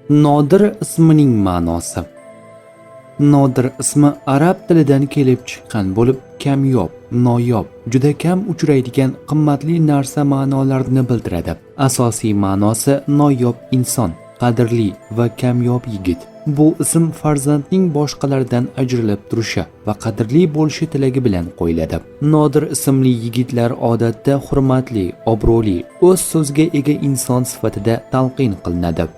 Nodir ismining ma'nosi. Nodir ismi arab tilidan kelib chiqqan bo'lib, kamyob, noyob, juda kam uchraydigan qimmatli narsa ma'nolarini bildiradi. Asosiy ma'nosi noyob inson, qadrli va kamyob yigit. Bu ism farzandning boshqalardan ajralib turishi va qadrli bo'lishi tilagi bilan qo'yiladi. Nodir ismli yigitlar odatda hurmatli, obro'li, o'z so'ziga ega inson sifatida talqin qilinadi.